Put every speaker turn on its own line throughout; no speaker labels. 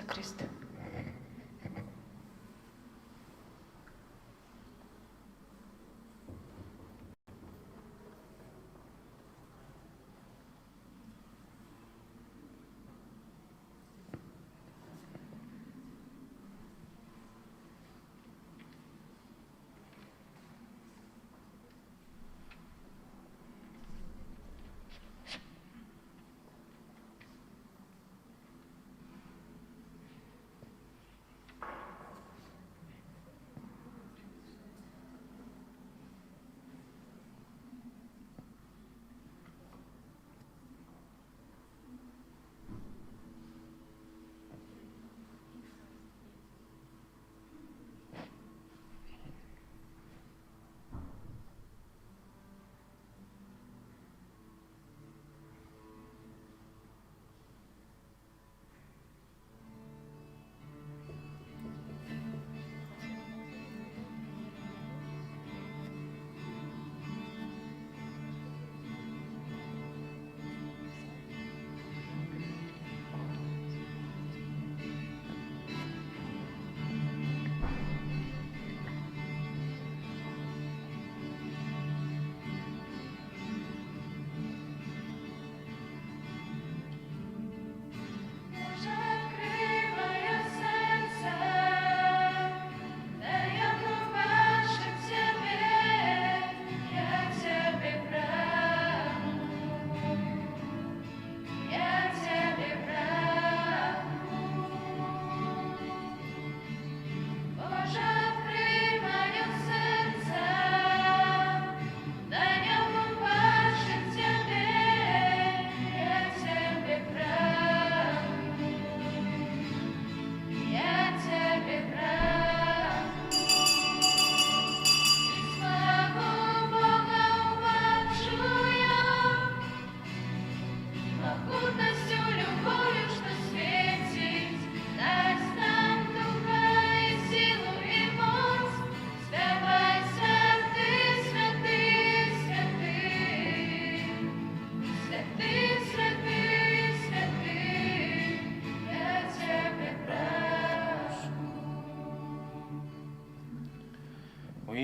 Христе.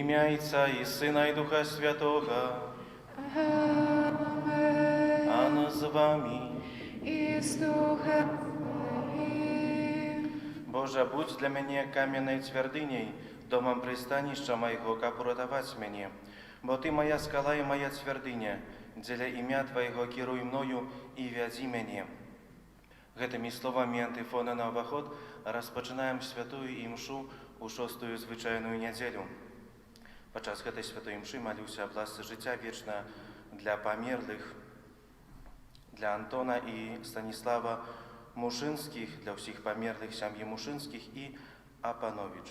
Ім'я Отця і Сина, і Духа Святого.
Аминь.
Ано з вами.
І з Духом Твоїм.
Боже, будь для мене кам'яною твердиней, домом пристанища моего, как уратовать мне. Бо Ты моя скала и моя твердыня, для ім'я Твоего керуй мною и вязи мене. Гэтымі словамі антифона на уваход распачынаем святую імшу у 6-ю звычайную нядзелю. Падчас гэтай святой імшы малюся аб ласцы жыцця вечна для памерлых, для Антона і Станіслава Мушынскіх, для ўсіх памерлых сям'і Мушынскіх і Апанович.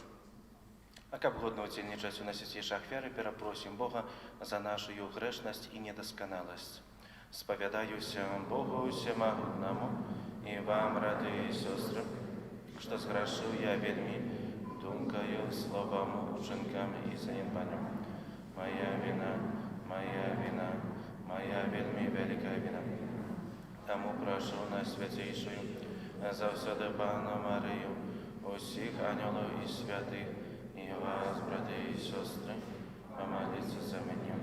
А каб годна ўдзельнічаць у насцейшай ахвяры, перапросім Бога за нашу грэшнасць і недасканаласць. Спавядаюся Богу усемагутнаму і вам, браты і сёстры, што зграшыў я вельмі думкаю, словам, учынкам і занядбаннем. Моя вина, моя вельмі вялікая вина. Таму прашу Найсвятейшую, заўсёды Пану Марыю, усіх анёлаў і святых, і вас, браты і сёстры, помоліться за мяне.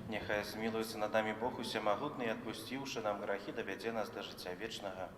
Нехай змілуецца над намі Бог усемагутны і, адпусціўшы нам грахі, давядзе нас да жыцця вечнага.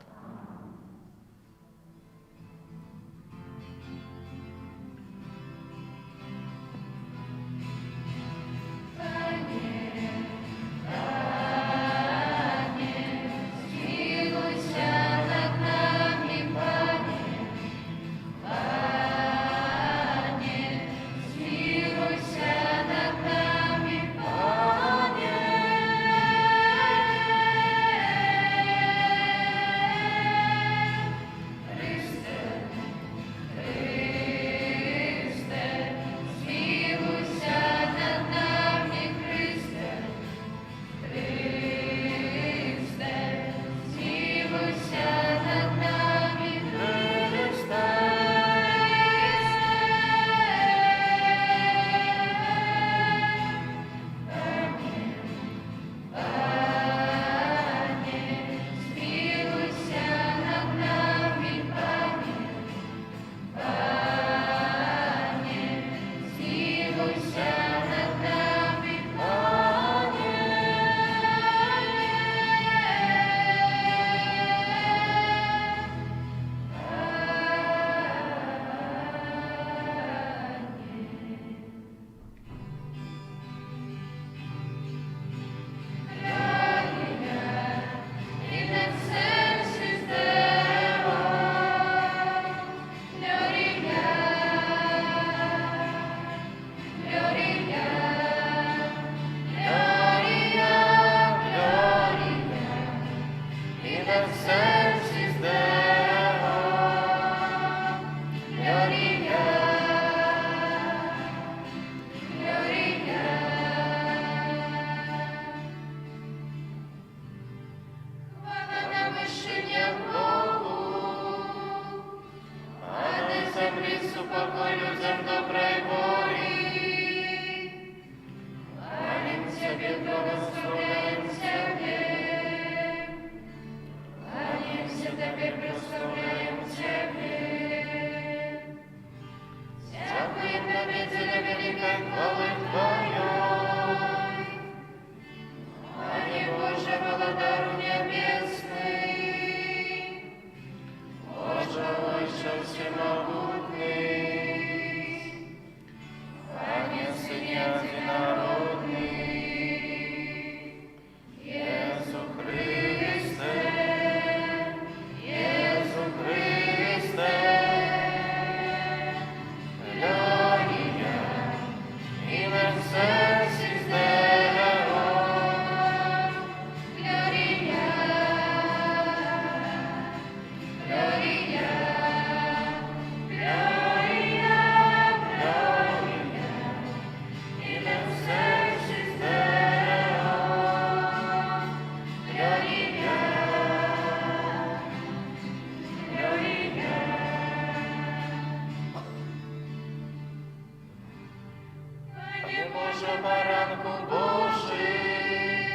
Боже, баранку Божий,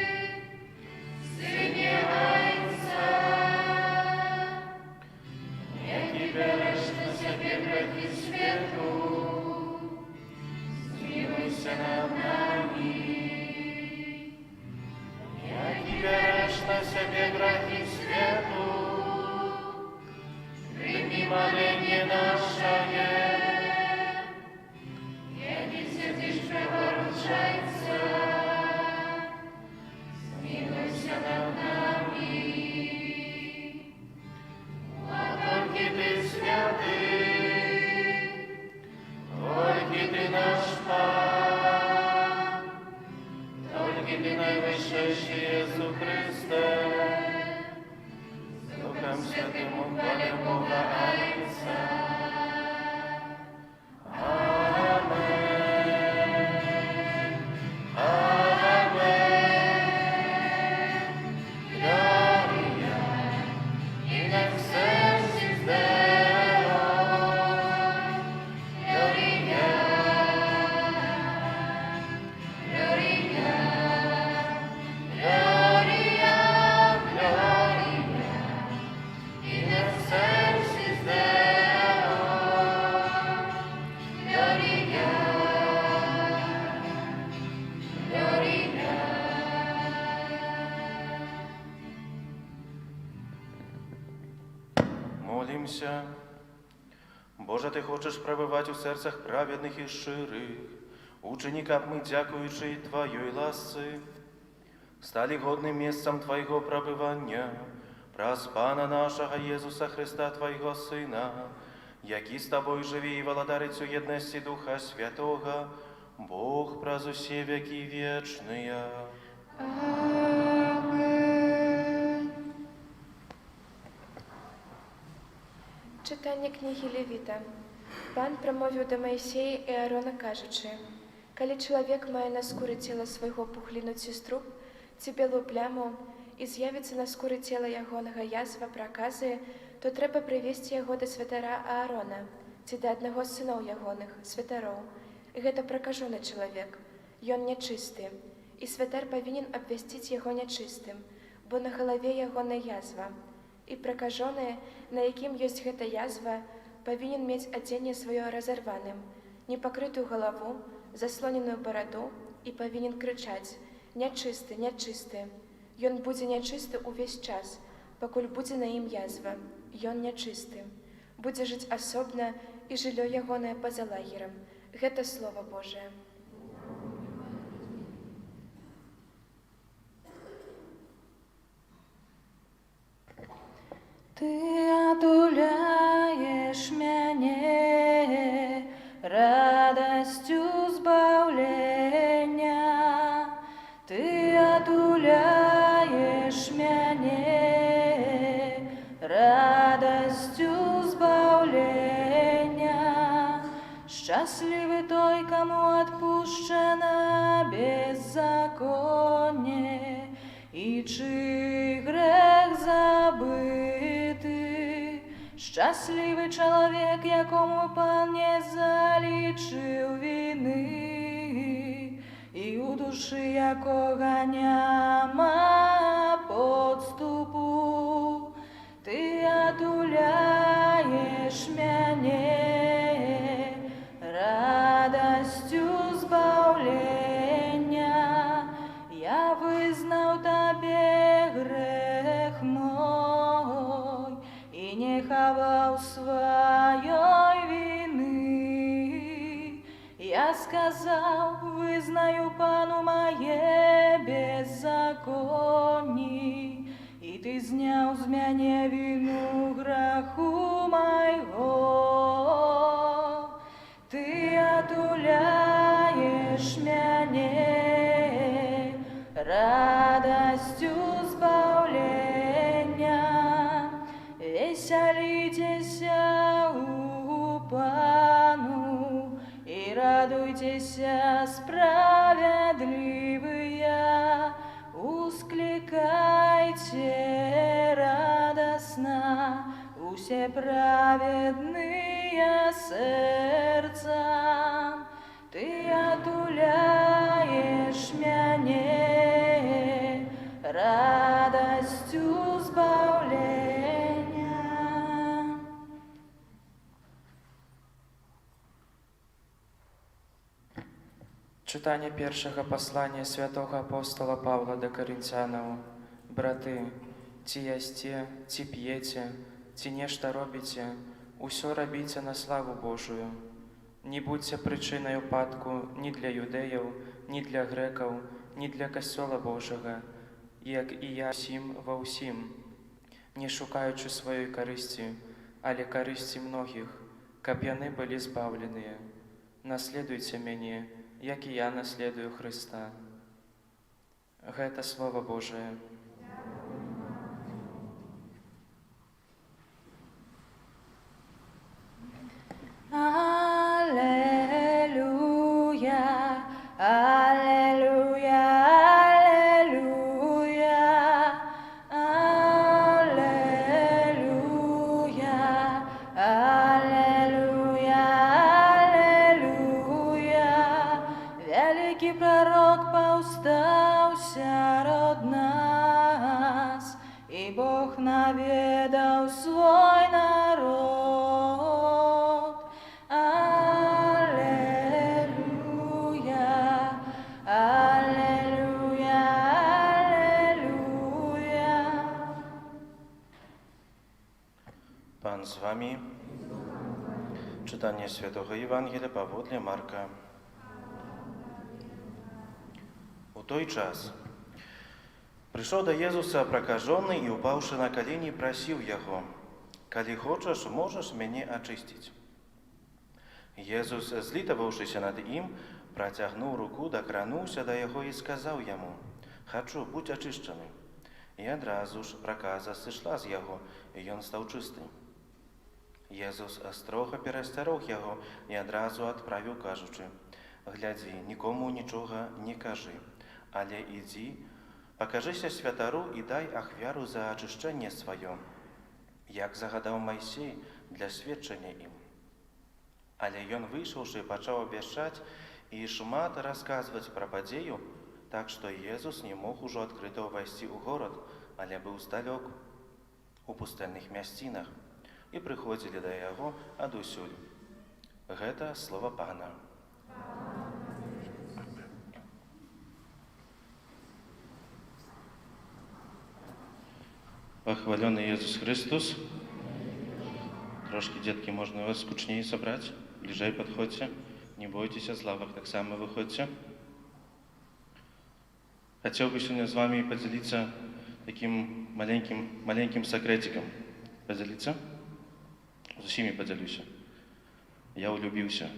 Сині Агнця, який береш на себе гріхи світу, змилуйся над нами. Який береш на себе гріхи світу, прийми моління наше. Який сердиш проворучається, змилуйся над нами. А тільки ти святий, тільки ти наш Пан, тільки ти найвищий Ісус Христе, з Духом Святим уклони Бога Отця. Amen. Amen. Gloria in excelsis Deo. Gloria. Gloria. Gloria. Gloria in excelsis Deo. Gloria. Gloria. Молимся. Боже, Ти хочеш пробивати у серцях праведних і щирих, ученикам ми, дякуючи Твоей ласці, стали годним місцем Твоего пробивання, праз Пана нашого Єсуса Христа, Твоего Сина, який з Тобою живі і володарить у єдності Духа Святого, Бог праз усі веки вічные.
Amen.
Читання книги Левіта. Пан промовив до Моїсея і Аарона, кажучи: «Коли чоловік має на скурі тіла свого пухлину сестру, ці білу пляму, і з'явиться на скурі тіла ягоного язва прокази, то треба привести його до святара Аарона, ці до одного з синов ягоних, святаров. Гэта прокажений чоловік, ён нечистий, і святар повинен обвестити його нечистим, бо на голові ягона язва. І прокажений, на яким есть гэта язва, повинен мець оденье свое разорванным, непокрытую голову, заслоненную бороду, и повинен кричать: «Нечисты, нечисты!» Ён будзе нечисты увесь час, покуль будзе на ім язва. Ён нечисты. Будзе жыць асобна, і жыллё ягонае па-за лагерам. Гэта Слово Божие.
Ты отуляешь меня радостью збавления. Ты отуляешь меня радостью збавления. Счастливый той, кому отпущено беззаконие, и чий грех забытый. Счастливый человек, якому Пан не залічив вины, и у души якого няма подступу. Ты отуляешь меня радостью збавления. Я визнав Тебе грех мой и не ховав своей вины. Я сказал: визнаю Пану моє беззаконие, и Ты зняв з мене вину греху моего. Ты отуляешь меня радостью збавления. Веселитесь у Пану и радуйтесь, справедливые, ускликайте радостно, усе праведные сердцем. Ты отуляешь
Читання першого послання святого апостола Павла до Коринтянам. Брати, ці ясте, ці п'єте, ці нешта робите, усьо робіте на славу Божую. Не будьте причиною упадку ні для юдеїв, ні для греків, ні для костьола Божого, як і я всім во всім, не шукаючи своєї користі, але користі многих, каб яни були збавлені. Наслідуйте мені, як і я наслідую Христа. Гэта Слово Божие.
Аллилуйя, аллилуйя, аллилуйя, аллилуйя, аллилуйя. Великий пророк повстал сярод нас, и Бог наведал свой народ. Аллилуйя, аллилуйя, аллилуйя.
Pan z wami. Czytanie Świętego Ewangelii powodle Marka. U той час пришел до Иисуса прокаженный и, упавший на колени, просил Его: «Коли хочешь, можешь меня очистить». Иисус, злитовавшийся над им, протягнул руку, докрануўся до Его и сказал Ему: «Хочу, будь очищены». И одразу ж проказа сышла з Его, и он стал чистым. Иисус строго перасцярог Его и одразу отправил, кажучи: «Гляди, нікому нічога не кажи, але іди, покажися святару і дай ахвяру за очищення своє, як загадав Майсей для свідчення їм». Але ён, вийшовши, почав обвящать і шмат розказувати про подію, так що Єсус не мог уже відкрито войти у город, але був здалек, у пустельних місцинах, і приходили до Його адусюль. Гэта слово Пана. Похваленный Иисус Христос. Трошки, детки, можно вас скучнее собрать. Ближай подходьте. Не бойтесь, з лавок так само выходите. Хотел бы сегодня с вами поделиться таким маленьким секретиком. Поделиться? З усіми поделюсь. Я улюбился.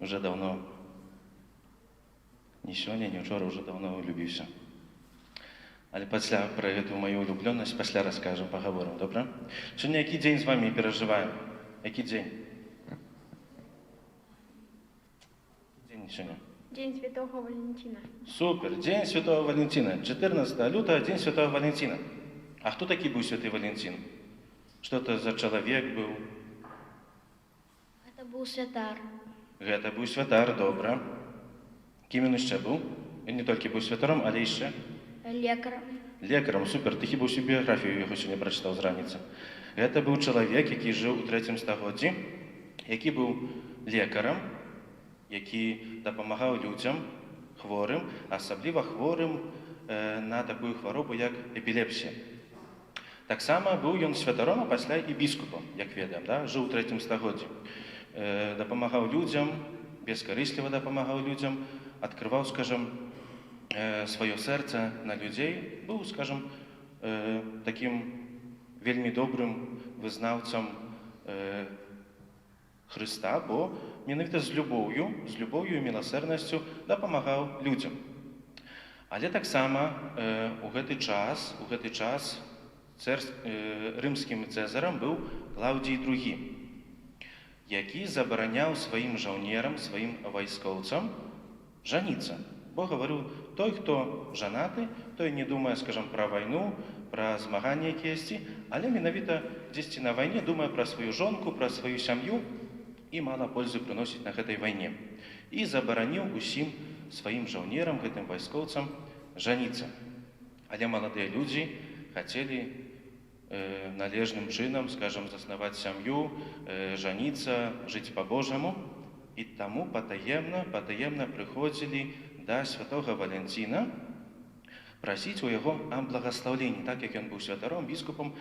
Уже давно. Не сегодня, не вчора, уже давно улюбился. Але пасля про эту мою улюбленность пасля расскажем, поговорим, добра? Сегодня який день з вами переживаем? Який день? День сегодня?
День Святого Валентина.
Супер, День Святого Валентина. 14 лютого, День Святого Валентина. А кто такой был Святый Валентин? Что это за человек был?
Это был святар.
Гэта быў святар, добра. Кім ён яшчэ быў? Ён не толькі быў святаром, але яшчэ
Лекарем.
лекарам. Супер, ты хіба ўсю біяграфію яго сёння прачытаў з раніцы. Гэта быў чалавек, які жыў у 3 стагоддзі, які быў лекарам, які дапамагаў людзям, хворым, асабліва хворым на такую хваробу, як эпілепсія. Таксама быў ён святаром, а пасля і біскупам, як ведаем, да? Жыў у 3 стагоддзі. Дапамагаў людзям, бескарысліва дапамагаў людзям, адкрываў, скажам, сваё сэрца на людзей, быў, скажам, такім вельмі добрым вызнаўцам Хрыста, бо менавіта з любоўю і міласэрнасцю дапамагаў людзям. Але таксама у гэты час рымскім цэзарам быў Клаўдзій II, які забараняў сваім жаўнерам, сваім вайскоўцам жаніцца. Бо гаварыў, той, хто жанаты, той не думае, скажам, пра вайну, пра змаганні якіясьці, але менавіта дзесьці на вайне думае пра сваю жонку, пра сваю сям'ю і мала пользы прыносіць на гэтай вайне. І забараніў усім сваім жаўнерам, гэтым вайскоўцам жаніцца. Але маладыя людзі хацелі належным чынам, скажам, заснаваць сям'ю, жаніцца, жыць па-божаму. і таму патаемна прыходзілі да святога Валянціна прасіць у яго аб благаслаўленні, так як ён быў святаром, біскупам,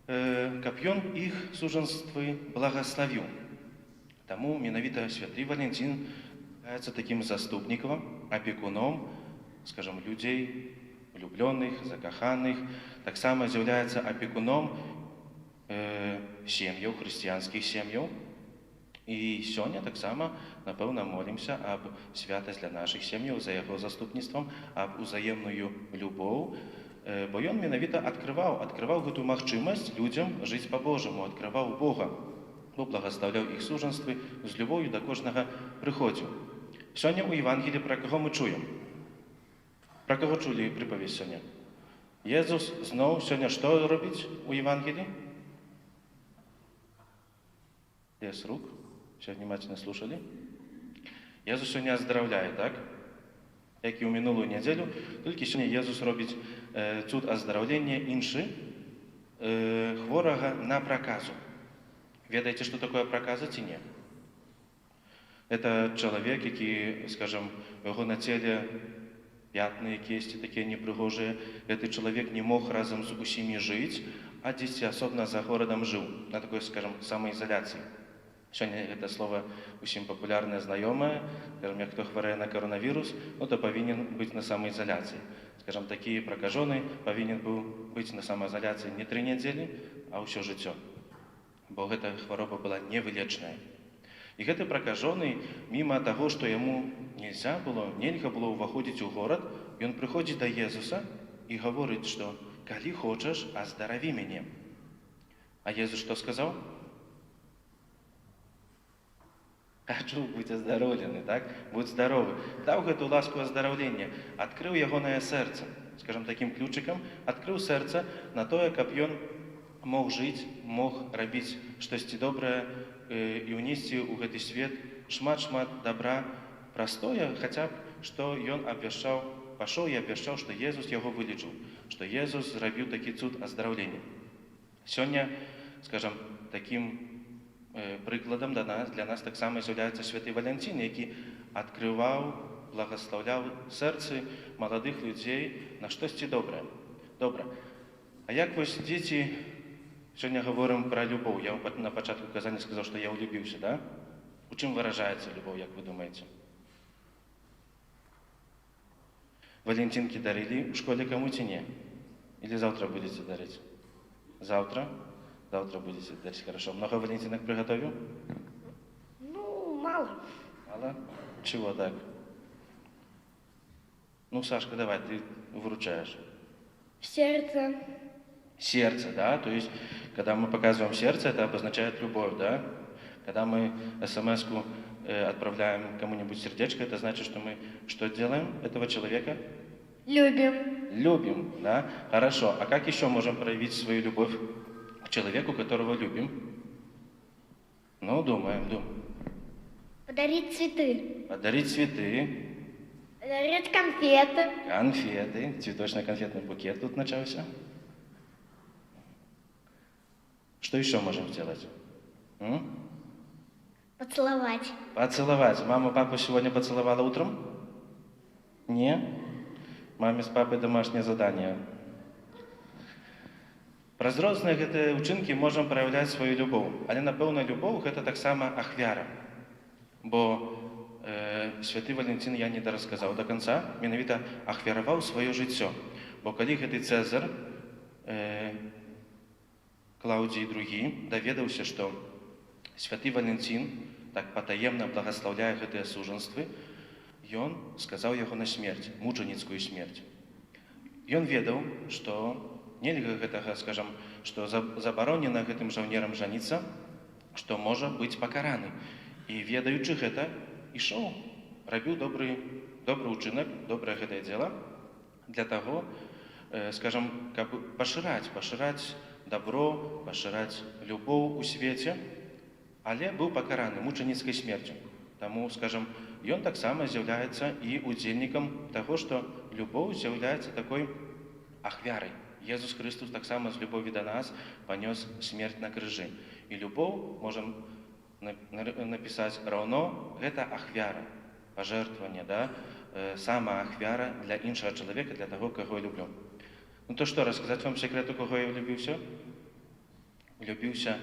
каб ён іх сужанствы благаславіў. Таму менавіта святы Валянцін является таким заступником, опекуном, скажем, людей, влюбленных, закаханых, так само является опекуном сем'яў, хрысціянскіх сем'яў. І сёння так само, напэўна, молімся аб святасць для нашых сем'яў, за яго заступніцтвам, аб узаемную любоў, бо ён менавіта адкрываў гэту магчымасць людзям жыць па-божаму, адкрываў Бога, бо благаслаўляў іх сужанствы, з любоўю да кожнага прыходзіў. Сёння ў Евангеліі пра каго мы чуем? Пра каго чулі прыпавесць сёння? Езус зноў сёння што робіць у Евангеліі? Лес рук. Все внимательно слушали. Езус сёння аздараўляе, так? Як і ў мінулую нядзелю, толькі сёння Езус робіць цуд аздараўлення іншы, хворага на праказу. Ведаеце, што такое праказа ці не? Это чалавек, які, скажем, яго на целе пятны якісь такія непрыгожыя. Гэты чалавек не мог разам з усімі жыць, а дзесьці асобна за горадам жыў, на такой, скажем, самаізаляцыі. Сёння гэта слово усім папулярнае, знаёмае. Скажем, як хто хварэе на коронавірус, то павінен быць на самаізаляцыі. Скажем, такі пракажоны павінен быў быць на самаізаляцыі не 3 нядзелі, а ўсё жыццё. Бо гэта хвароба была невылечная. І гэты пракажоны, міма таго, што яму нельга было ўваходзіць у горад, ён прыходзіць да Езуса і гаворыць, што калі хочаш, аздараві мяне. А Езус што сказаў? Хочу быць аздароўлены, так? Будь здаровы. Даў гэту ласку аздараўлення, адкрыў ягонае сэрца, скажем, такім ключыкам, адкрыў сэрца на тое, каб ён мог жыць, мог рабіць штосьці добрае і ўнесці ў гэты свет шмат-шмат добра простое, хаця б, што ён пашоў і абвяшчаў, што Езус яго вылечыў, што Езус зрабіў такі цуд аздараўлення. Сёння, скажем, такім прыкладам для нас таксама з'яўляецца святы Валянцін, які адкрываў, благаслаўляў сэрцы маладых людзей на штосьці добрае. Добра. А як вось дзеці, сёння гаворым пра любоў. Я на пачатку казання сказаў, што я ўлюбіўся, да? У чым выражаецца любоў, як вы думаеце? Валентинки дарили в школе кому-то не? Или завтра будете дарить? Завтра? Завтра будете дарить, хорошо. Много валентинок приготовил?
Ну, мало.
Мало? Чего так? Ну, Сашка, давай, ты выручаешь.
Сердце.
Сердце, да? То есть, когда мы показываем сердце, это обозначает любовь, да? Когда мы смс-ку отправляем кому-нибудь сердечко, это значит, что мы что делаем этого человека?
Любим.
Любим, да? Хорошо. А как еще можем проявить свою любовь к человеку, которого любим? Ну, думаем.
Подарить цветы.
Подарить цветы.
Подарить конфеты.
Конфеты. Цветочно-конфетный букет тут начался. Что еще можем сделать?
Поцеловать.
Поцеловать. Мама папу сегодня поцеловала утром? Не? Маме с папой домашнее задание. Праз розныя гэтыя ўчынкі можам праяўляць сваю любоў. Але, напэўна, любоў – гэта таксама ахвяра. Бо святы Валентин, я не дарасказаў до конца, менавіта ахвяраваў сваё жыццё. Бо калі гэты Цэзар, Клаўдзій II, даведаўся, што святы Валентин так патаемна благаслаўляе гэтыя сужанствы, ён сказаў яго на смерць, мучаніцкую смерць. Ён ведаў, што нельга гэтага, скажам, што забаронена гэтым жаўнерам жаніцца, што можа быць пакараны. І ведаючы гэта, ішоў, рабіў добры ўчынак, добрае гэтае дзела для таго, скажам, каб пашыраць добро, пашыраць любоў у свеце, але быў пакараны мучаніцкай смерцю. Таму, скажам, ён таксама з'яўляецца і удзельнікам таго, што любоў з'яўляецца такой ахвярай. Езус Христос таксама з любові да нас панёс смерць на крыжы. І любоў можам напісаць раўно, гэта ахвяра, пажертваванне, да? Сама ахвяра для іншага чалавека, для таго, каго я люблю. Ну то што, расказаць вам секрет, у каго я влюбіўся? Влюбіўся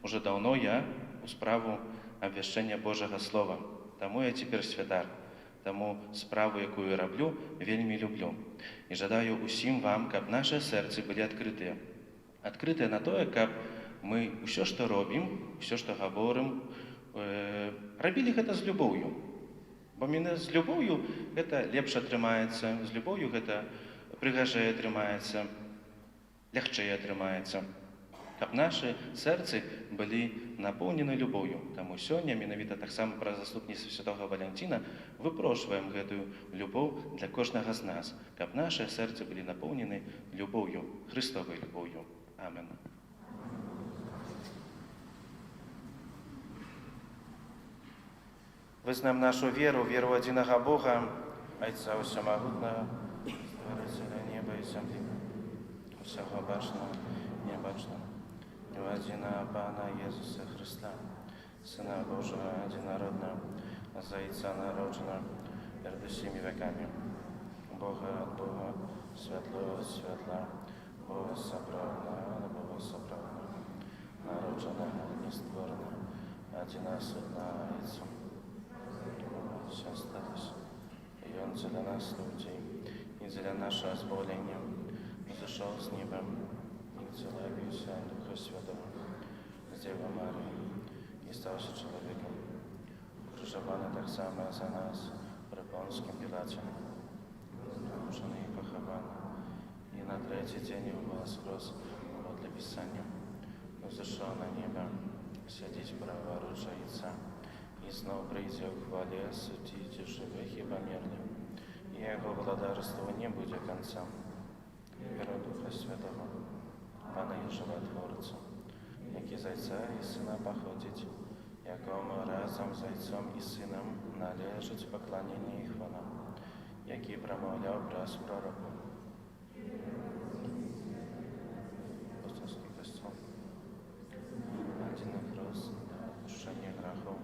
уже даўно я у справу абвяшчэння Божага Слова. Таму я цяпер святар. Таму справу, якую я раблю, вельмі люблю. І жадаю усім вам, каб нашы сэрцы былі адкрытыя. Адкрытыя на тое, каб мы ўсё, што робім, ўсё, што гаворым, рабілі гэта з любоўю. Бо мене з любоўю гэта лепш атрымаецца, з любоўю гэта прыгажэй атрымаецца, лягчэй атрымаецца. Каб нашы сэрцы былі напоўнены любоўю. Таму сёння, менавіта таксама праз заступніцтва святога Валянціна, выпрошваем гэтую любоў для кожнага з нас, каб нашы сэрцы былі напоўнены любоўю, Христовай любоўю. Амен. Вызнаем нашу веру, веру адзінага Бога, Айца Усямагутнага, Стварыцеля неба і зямлі, усяго бачнага, небачнага, і ў адзінага Пана Езуса Христа, Сына Божага адзінароднага, за Айца народжана перед усімі векамі, Бога ад Бога, святло ад святла, Бога сапраўднага, Бога сапраўднага, народжанага, нестворанага, адзінасуднага Айцу. Все сталося. И Он для нас, людей, и для нашего избавления, зашел с неба, и целовился Духа Святого, с Девой Марией, и стался человеком, крыжованный так само за нас, при Понском Пилате, разрушенный и похованный, и на третий день его воскрес подле Писания, зашел на небо, сидеть праворуч Отца, и снова придя в хвале, судите живых и померлых, и Его владарству не будет конца. Веру Духа Святого, Пана и Животворца, який з Отця і Сина походить, якому разом з Отцом і Сином належить поклонение і хвала, який промовляв праз пророку. Апостольский костел, один Христ для отпущения грехов,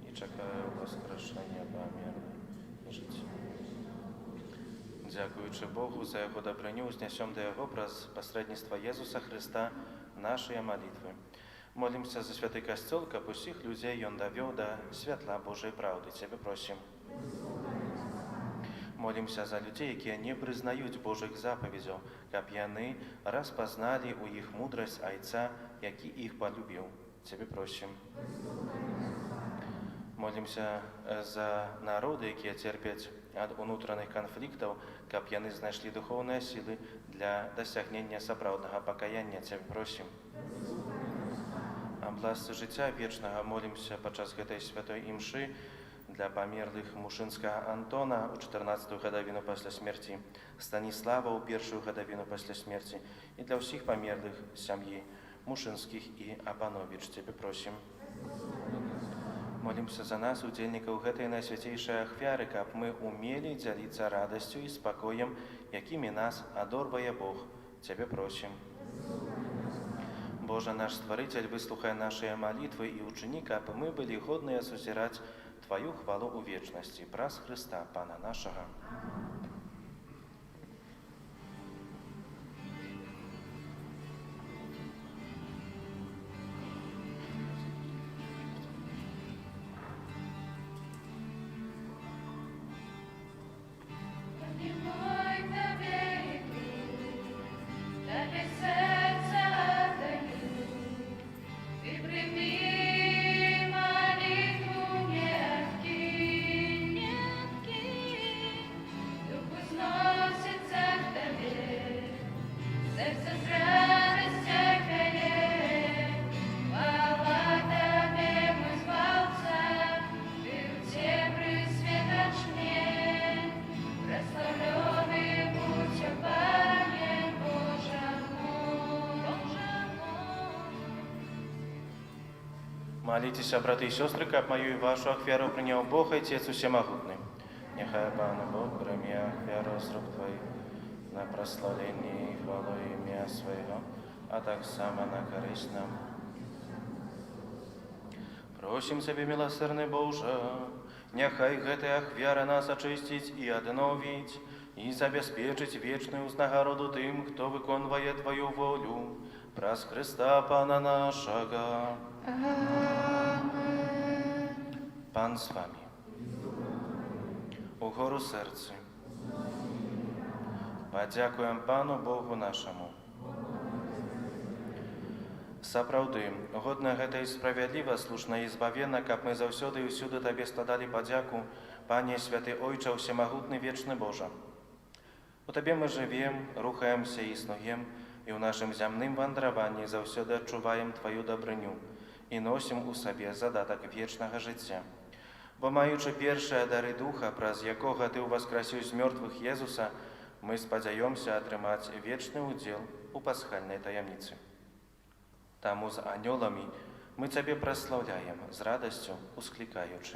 и чекаю воскрешення померлих і життя. Дякуючи Богу за Його добриню, узнесем до Його праз посредництва Єзуса Христа наші молитви. Молимся за святий костел, каб усіх людей Он довел до святла Божої правди. Тебе просим. Молимся за людей, які не признають Божих заповідей, каб яны розпознали у їх мудрость Отця, який їх полюбив. Тебе просим. Молимся за народы, якія терпяць ад унутраных канфліктаў, каб яны знайшлі духоўныя сілы для дасягнення сапраўднага пакаяння. Цябе просім. Аб ласцы жыцця вечнага молимся падчас гэтай святой імшы для памерлых Мушынскага Антона у 14-ю гадавіну пасля смерці, Станіслава ў 1-ю гадавіну пасля смерці і для ўсіх памерлых сям'і Мушынскіх і Апановіч. Цябе просім. Молимся за нас, удзельнікаў гэтай найсвяцейшай ахвяры, каб мы умелі дзяліцца радасцю і спакоем, якімі нас адорвае Бог. Цябе просім. Божа наш Стварыцель, выслухай нашыя малітвы і ўчыні, каб мы былі годныя сузіраць Тваю хвалу ў вечнасці праз Хрыста, Пана нашага. Молитесь, браты и сестры, каб мою и вашу ахвяру принял Бог, Отец Усемогутный. Нехай Пан Бог прими ахвяру с рук Твоих на прославление и хвалу имя Своего, а так само на користь нам. Просім Цябе, милосердны Божа, няхай гэтая ахвяра нас ачысціць і адновіць, і забяспечыць вечную узнагароду тым, хто выконвае Твою волю, праз Христа Пана нашага. Пан з вами. Угору серцы. Падзякуем Пану Богу нашаму. Сапраўды, годна гэта і справядліва, слушна і збавенна, каб мы заўсёды і ўсюды Табе складалі падзяку, Пане Святы Ойча, Усемагутны Вечны Божа. У Табе мы жывем, рухаемся і існуем, і ў нашым зямным вандраванні заўсёды адчуваем Тваю дабрыню і носім у сабе задатак вечнага жыцця. Бо маючы першыя дары духа, праз якога Ты ўваскрасіў з мёртвых Езуса, мы спадзяёмся атрымаць вечны ўдзел у пасхальнай таямніцы. Таму з анёламі мы Цябе праслаўляем, з радасцю усклікаючы.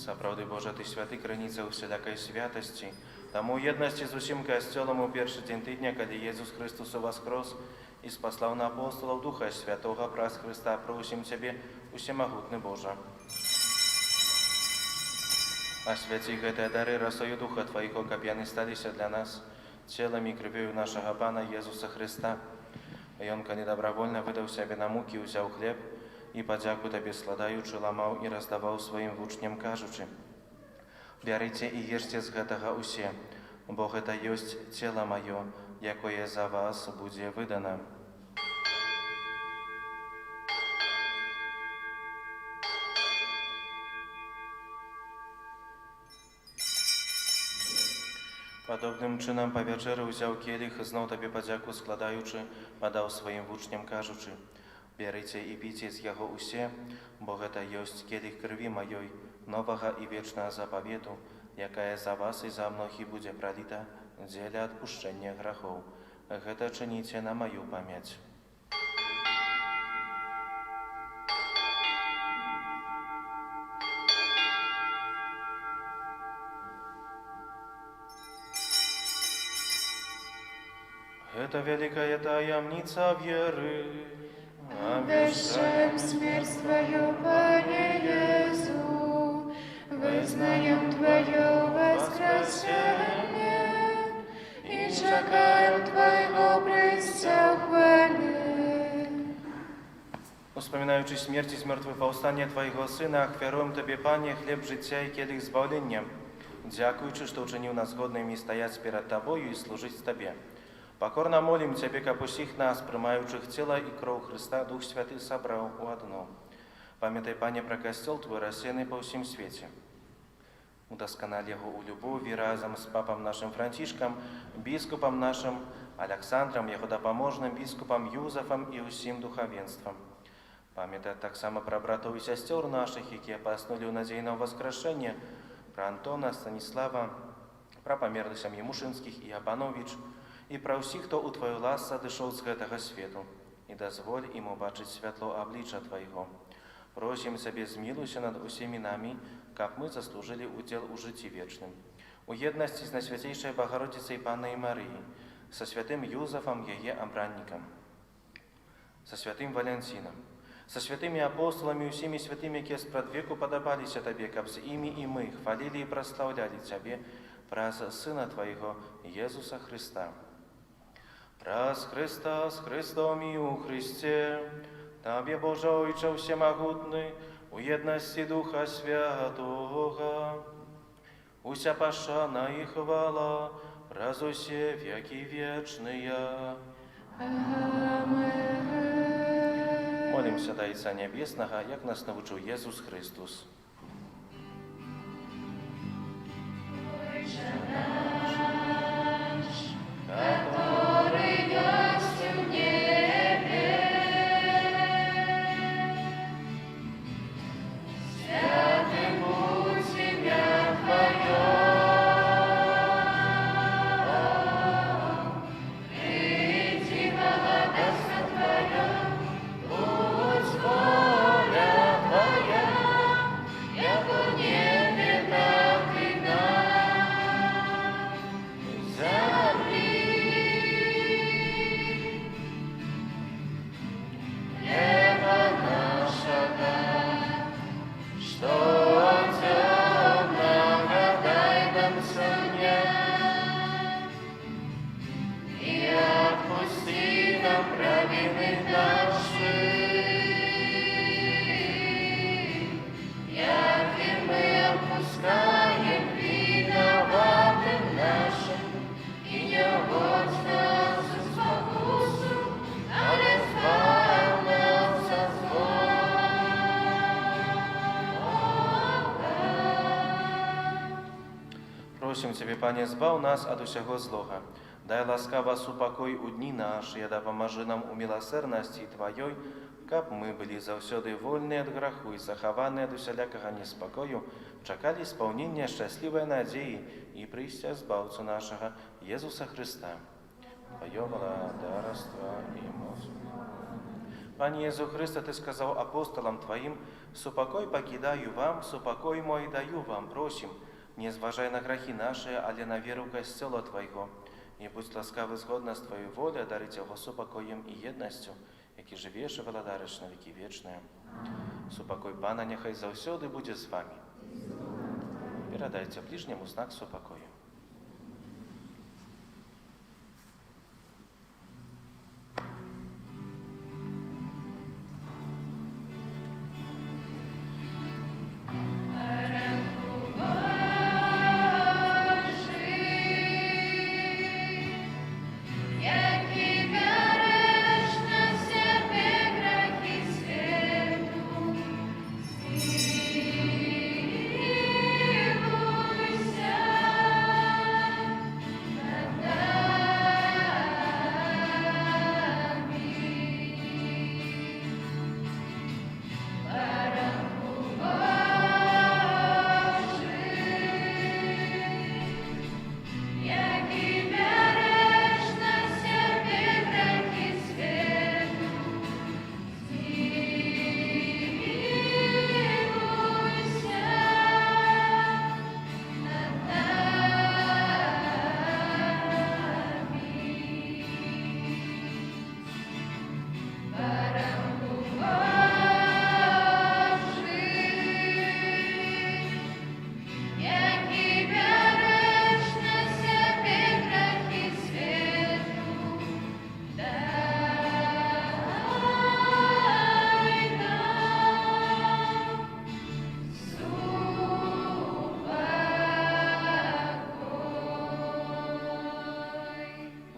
Сапраўды, Божа, Ты святы, крыніца ўсялякай святасці. Таму ў еднасці з усім касцёлам у першы дзень тыдня, калі Езус Христос уваскрос і спаслаў на апостолаў Духа Святога праз Христа, просім Цябе, Усемагутны Божа. Асвяці гэтыя дары расою Духа Твайго, каб яны сталіся для нас целам і крывёю нашага Пана Езуса Христа. Ён, калі добравольна выдаў сябе на мукі, узяў хлеб і падзяку Табе складаючы, ламаў і раздаваў сваім вучням, кажучы: «Бярыце і ешце з гэтага усе, бо гэта ёсць цела маё, якое за вас будзе выдана». Падобным чынам па вячэры ўзяў келіх, зноў Табе падзяку складаючы, падаў сваім вучням, кажучы: «Бярыце і піце з яго усе, бо гэта ёсць келіх крыві маёй, новага і вечнага запавету, якая за вас і за многіх будзе праліта дзеля адпушчэння грахоў. Гэта чыніце на маю памяць». Гэта вялікая таямніца веры.
Обещаем смерть Твою, Пане Иисус, вызнаем Твое воскресение и чекаем Твоего прыцця хвали.
Успоминаючи смерть і мертве повстання Твоего Сына, ахвяруем Тебе, Пане, хлеб життя і келих збавлення, дякуючи, що учинив нас годними стоять перед Тобою і служить Тебе. Покорно молим Тебе, каб усіх нас, приймаючих тіла і кров Христа, Дух Святий собрав у одно. Пам'ятай, Пане, про костел Твой, розсеяний по всім світі. Удосконал його у любові разом з папом нашим Францишком, біскупом нашим Александром, його допоможним біскупом Юзефом і усім духовенством. Пам'ятай так само про братов і сестер наших, які поснули у надійного воскрешення, про Антона, Станіслава, про померлих сім'ї Мушинських і Абанович, і про всіх, хто у Твою ласку дійшов з гэтага свету, і дозволь ім убачить святло обличчя Твоего. Просим Тебе, змилуйся над усіми нами, каб мы заслужили удел у житті вечным. У єдності з Найсвятейшей Богородицей Панной Марии, со святым Юзефом, ее обранником, со святым Валентином, со святыми апостолами и всеми святыми, які спрадвеку подобалися Тебе, каб с ими и мы хвалили и прославляли Тебе, праз Сына Твоего, Иисуса Христа. Праз Христа, с Христом и у Христе, Тобі, Боже Ойче всемогутний, у єдності Духа Святого, уся пошана і хвала, раз усе веки вечные. Молимся до Отца Небесного, як нас навчив Єсус Христос. Просим Тебе, Пане, збав нас от усього злога. Дай ласкаво супокой у дні наші, да поможи нам у милосердності Твоей, каб ми були завсёды вольні від граху і заховані від усялякого неспокою, чекали сповнення щасливої надії і прийстя Збавцю нашого, Єсуса Христа. Твоє владарство і моць. Пане Єсу Христе, Ти сказав апостолам Твоїм, «Супокой покидаю вам, супокой мой даю вам, просим, не зважай на грехи наши, але на віру костела Твоего. І будь ласкавий згодно з Твоєю волею, дарить його супокоєм і єдністю, які живеш і владариш на віки вічні. Супокой Пана нехай завсёды буде з вами. Передайте ближнему знак супокою.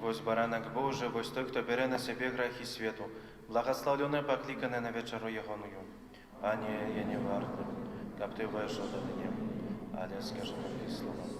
Вось баранок Божий, вось той, хто бере на себе грехи світу, благословлений покликаний на вечеру Ягоную. Пане, я не варт, каб Ти вийшов до мене, але скажи мені слово.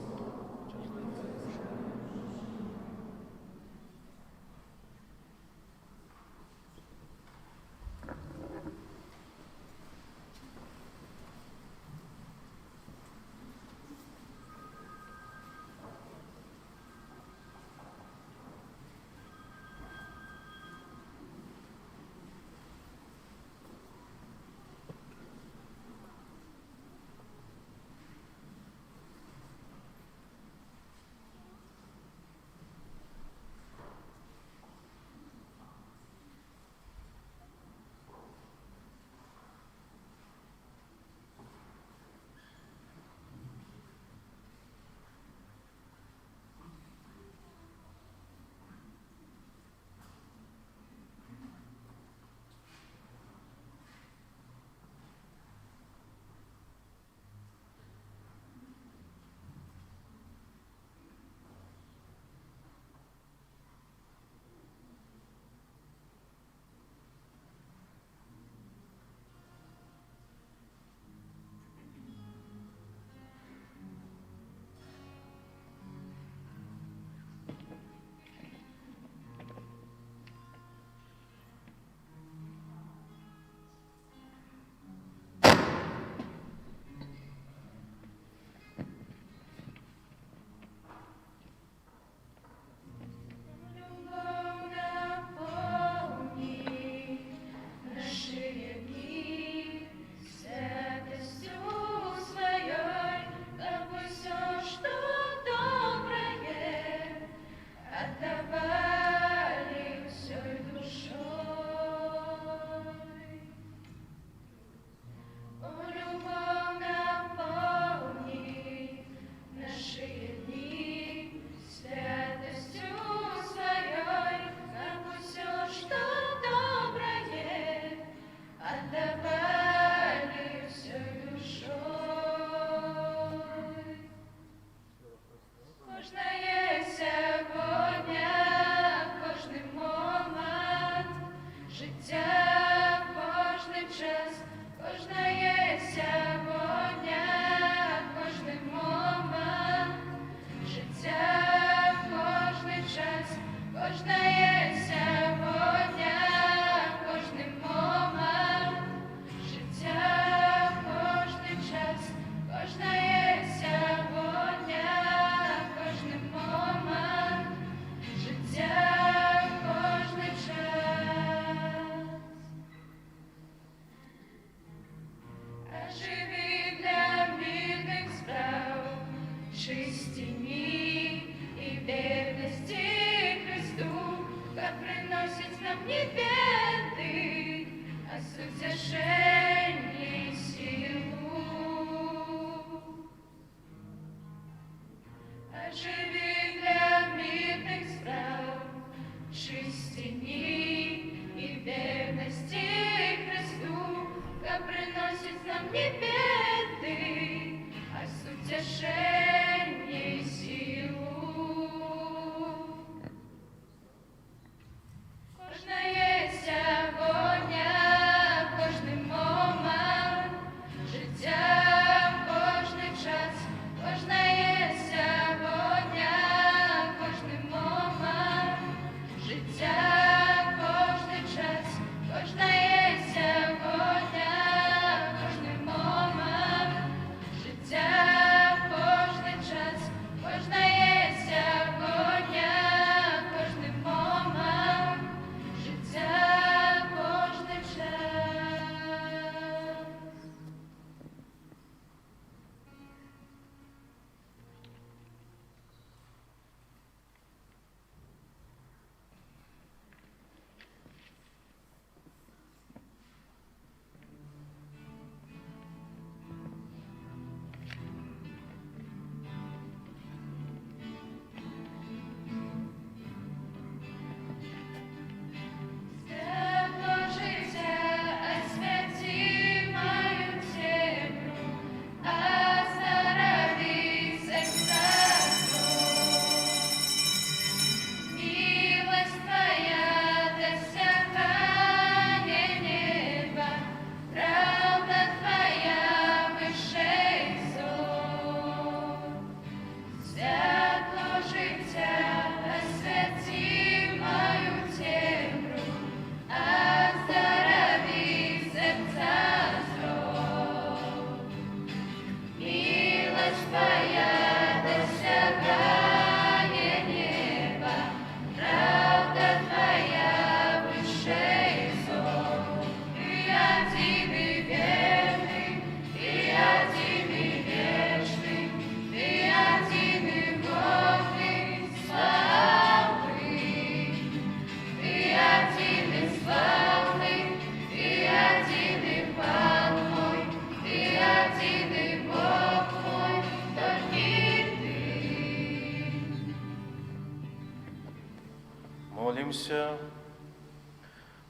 помолимся.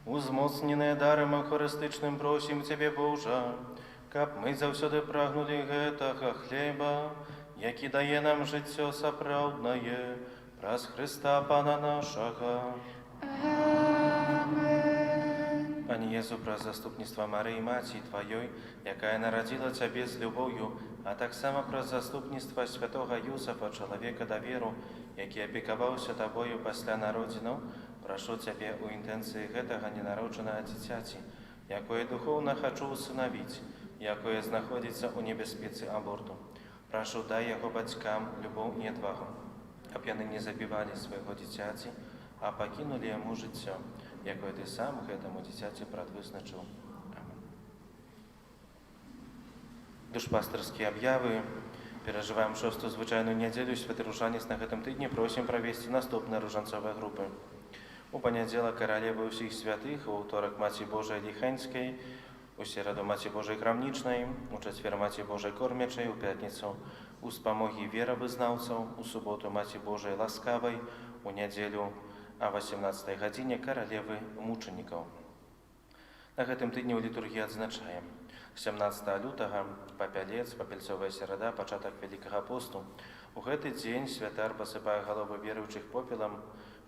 Узмоцненные даром Eucharystycznym просим Тебе, Боже, каб мы заўсёды прагнули гэтага хлеба, які дае нам жыццё сапраўднае, праз Христа Пана нашага. Пане Езу, праз заступніцтва Марыі, Маці Тваёй, якая нарадзіла Цябе з любоўю, а таксама праз заступніцтва святога Юсафа, чалавека даверу, які апекаваўся Табою пасля народзінаў, прашу Цябе ў інтэнцыі гэтага ненароджанага дзіцяці, якое духоўна хачу усынавіць, якое знаходзіцца ў небяспецы аборту. Прашу, дай яго бацькам любоў і адвагу, каб яны не забівалі свайго дзіцяці, а пакінулі яму жыццё, якое Ты сам гэтаму дзіцяці прадвызначыў. Амин. Душпастырскія аб'явы. Перажываем 6-ту звычайную нядзелю. Святы ружанец на гэтым тыдні просім правесці наступныя ружанцовыя групы. У панядзелак каралевы ўсіх святых, у ўторак Маці Божай Ліханьскай, у сераду Маці Божай Крамнічнай, у чацвер Маці Божай Кормячай, у пятніцу у спамогі веравызнаўцаў, у суботу Маці Божай Ласкавай, у нядзелю а 18 гадзіне каралевы мучанікаў. На гэтым тыдні ў літургіі адзначаем 17 лютага папялец, папельцовая серада, пачатак Вялікага посту. У гэты дзень святар пасыпае галовы веруючых попелам,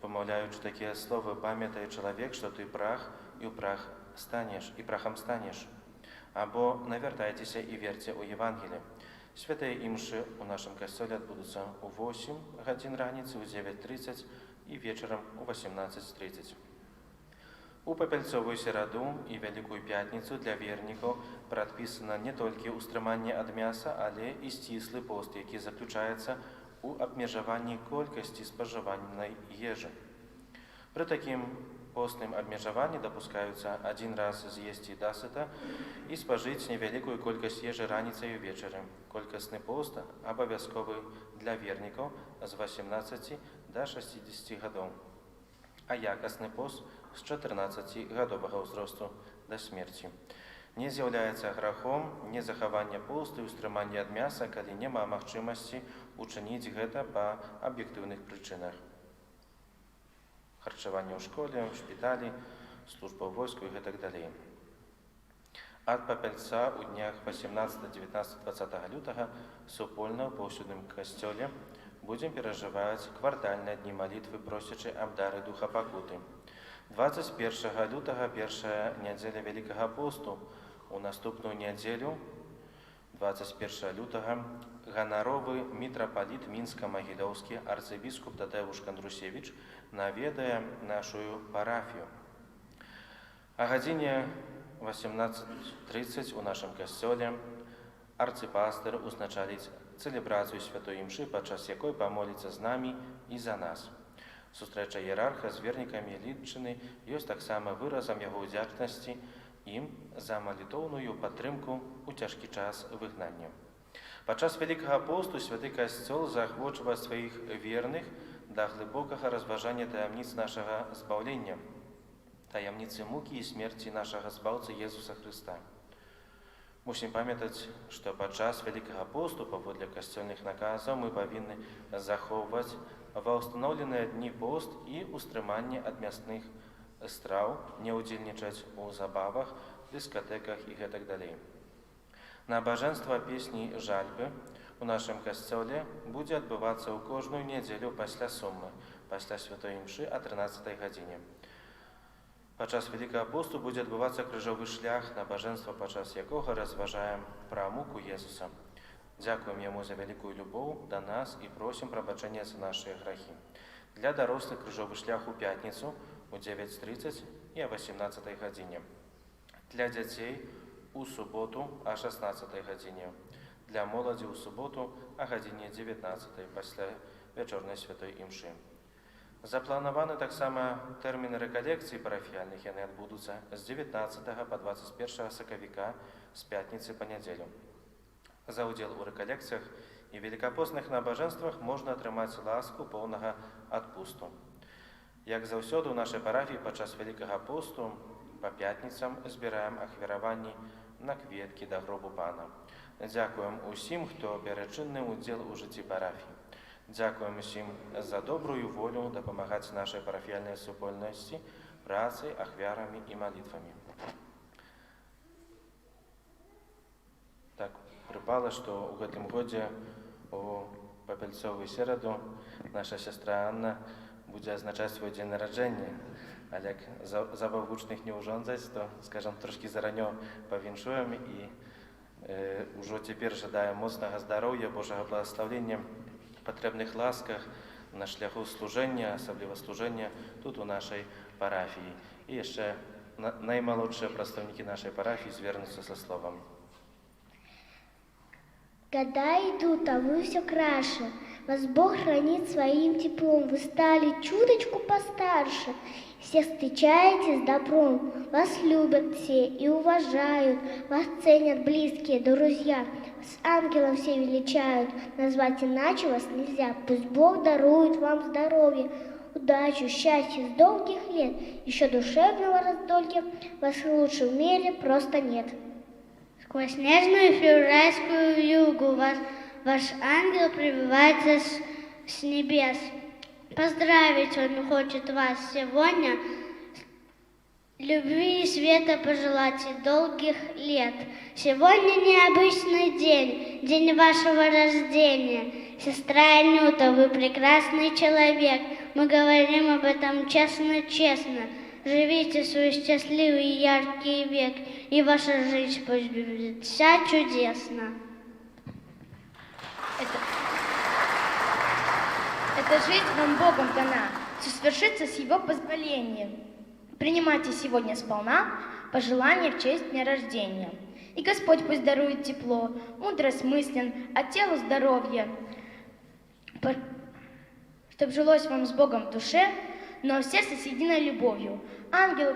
вымаўляючы такія словы: «Памятай, чалавек, што ты прах, і ў прах станеш, і прахам станеш». Або «Навяртайцеся і верце ў Евангелі». Святыя імшы ў нашым касцёле адбудуцца ў 8 гадзін раніцы, ў 9:30 і вечарам у 18:30. У папельцовую сераду і Вялікую пятніцу для вернікаў прадпісана не толькі ўстрыманне ад мяса, але і сціслы пост, які заключаецца ў абмежаванні колькасці спажыванай ежы. Пры такім постным абмежаванні дапускаюцца адзін раз з'есці дасыта і спажыць невялікую колькасць ежы раніцай і ўвечары. Колькасны пост абавязковы для вернікаў з 18 до 60 гадоў, а якасны пост з 14-гадовага ўзросту да смерці. Не з'яўляецца грахом незахавання посту і ўстрымання ад мяса, калі няма магчымасці учыніць гэта па аб'ектыўных прычынах. Харчаванне ў школе, ў шпіталі, служба ў войску і гэтак далей. Ад папельца ў днях 18, 19, 20 лютага супольна ў паўсюдным касцёле будзем перажываць квартальныя дні малітвы, просячы аб дары духа пакуты. 21 лютага першая нядзеля Вялікага посту. У наступную нядзелю, 21 лютага, ганаровы мітрапаліт Мінска-Магілёўскі арцыбіскуп Тадэвуш Кандрусевіч наведае нашу парафію. А гадзіне 18:30 у нашым касцёле арцыпастыр узначаліць цэлебрацыю святой імшы, падчас якой памоліцца з намі і за нас. Сустрэча іерарха з вернікамі Літчыны ёсць таксама выразам яго ўдзячнасці ім за малітоўную падтрымку ў цяжкі час выгнання. Падчас Вялікага посту святы касцёл заахвочвае сваіх верных да глыбокага разважання таямніц нашага збаўлення, таямніцы мукі і смерці нашага збаўцы Езуса Хрыста. Мусім памятаць, што падчас Вялікага посту, паводле касцёльных наказаў, мы павінны захоўваць ва ўстаноўленыя дні пост і ўстрыманне ад мясных страў, не ўдзельнічаць у забавах, дыскатэках і гэтак далей. Набажэнства песні жальбы у нашым касцёле будзе адбывацца ў кожную нядзелю пасля суммы, пасля святой імшы о 13 гадзіне. Падчас Вялікага посту будзе адбывацца крыжовы шлях, набажэнства падчас якога разважаем пра муку Езуса. Дзякуем яму за вялікую любоў да нас і просім прабачэння за нашыя грахі. Для дарослых крыжовы шлях у пятніцу у 9:30 і о 18 гадзіне. Для дзяцей у суботу о 16 гадзіне. Для моладзі ў суботу о гадзіне 19 пасля вячорнай святой імшы. Запланаваны таксама тэрміны рэкалекцый парафіяльных, яны адбудуцца з 19 па 21 сакавіка з пятніцы па нядзелю. За ўдзел у рэкалекцыях і велікапостных набажэнствах можна атрымаць ласку поўнага адпусту. Як заўсёды ў нашай парафіі падчас Вялікага посту па пятніцам збіраем ахвяраванні на кветкі да гробу Пана. Дзякуем усім, хто бярэ чынны ўдзел у жыцці парафіі. Дзякуем усім за добрую волю дапамагаць нашай парафіяльнай супольнасці працай, ахвярамі і малітвамі. Так прыпала, што ў гэтым годзе у папельцовую сераду наша сястра Анна будзе азначаць свой дзень нараджэння. Але як забав гучных не ўжонзаць, то, скажам, трошкі заранё павіншуем і ўжо цяпер жадаем моцнага здароўя, Божага благаславення, патрэбных ласках на шляху служэння, асабліва служэння тут у нашай парафіі. І яшчэ наймалодшыя прадстаўнікі нашай парафіі звернуцца са словам.
Года идут, а вы все краше. Вас Бог хранит своим теплом. Вы стали чуточку постарше. Всех встречаете с добром. Вас любят все и уважают. Вас ценят близкие друзья. С ангелом все величают. Назвать иначе вас нельзя. Пусть Бог дарует вам здоровье, удачу, счастье с долгих лет. Еще душевного раздолья вас лучше в мире просто нет. Сквозь нежную февральскую вьюгу ваш ангел прибывается с небес. Поздравить он хочет вас сегодня, любви и света пожелать и долгих лет. Сегодня необычный день, день вашего рождения. Сестра Анюта, вы прекрасный человек, мы говорим об этом честно-честно. Живите свой счастливый и яркий век, и ваша жизнь пусть будет вся чудесна.
Эта жизнь вам Богом дана, все свершится с Его позволением. Принимайте сегодня сполна пожелания в честь дня рождения. И Господь пусть дарует тепло, мудрость мыслен, а телу здоровье, чтоб жилось вам с Богом в душе, но в сердце с единой любовью. Ангел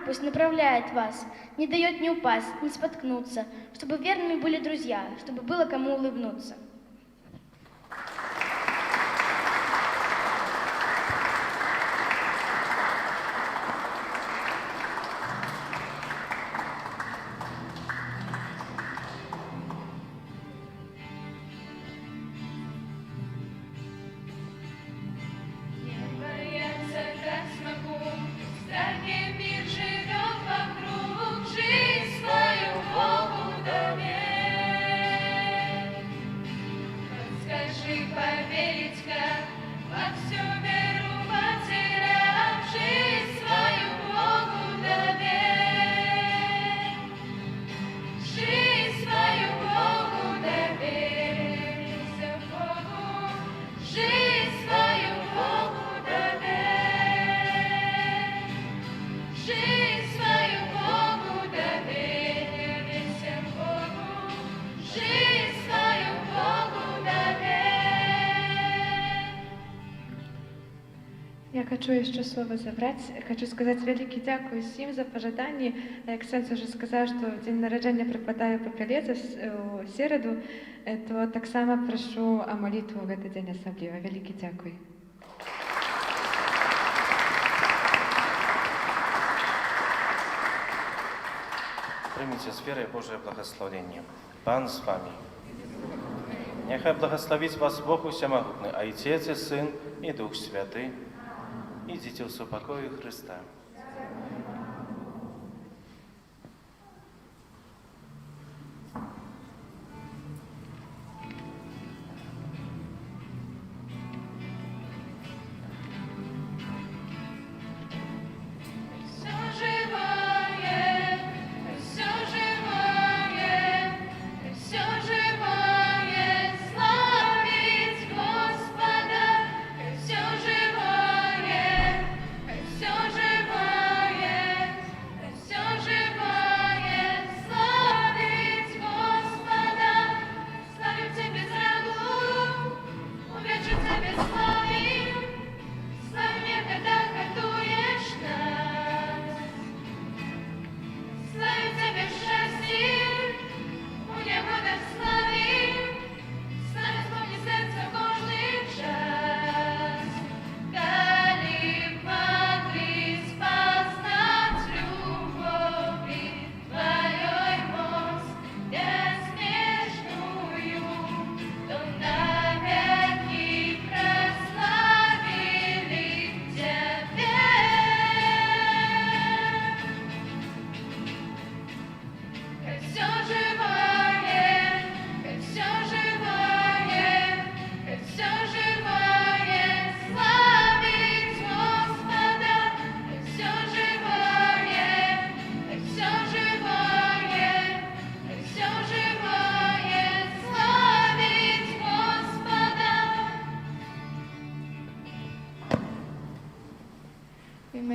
пусть направляет вас, не дает не упасть, не споткнуться, чтобы верными были друзья, чтобы было кому улыбнуться.
Я хочу еще слово забрать. Хочу сказать великий дякую всем за пожадание. Ксенс уже сказал, что день народження припадає по п'ятницю у середу, то так само прошу о молитву в этот день особливо. Великий дякую.
Прыміце з верай Божае благаслаўленне. Пан з вамі. Няхай благасловіць вас Бог усямагутны, Айцец і Сын і Дух Святы. Ідзіце ў супакоі Христа.
Все живое,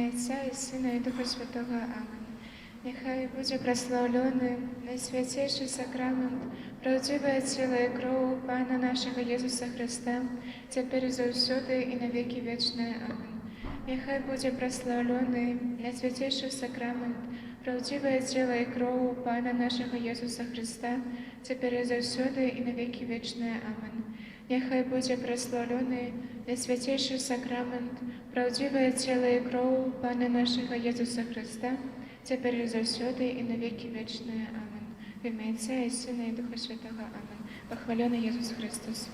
ім'я Отця і Сина і Духа Святого. Амінь. Нехай буде прославлений найсвятейший сакрамент, правдивое тіло і кров Пана нашого Ісуса Христа, тепер і завсюди і на віки вічні. Амінь. Нехай буде прославлений найсвятейший сакрамент, правдивое тіло і кров Пана нашого Ісуса Христа, тепер і завсюди і на віки вічні. Амінь. Нехай буде прославлений найсвятейший сакрамент, правдивое тіло і кров Пана нашого Ісуса Христа, тепер і завсюди і на віки вічні. Амінь. В ім'я Отця і Сина і Духа Святого. Амінь. Похвалений Ісус Христос.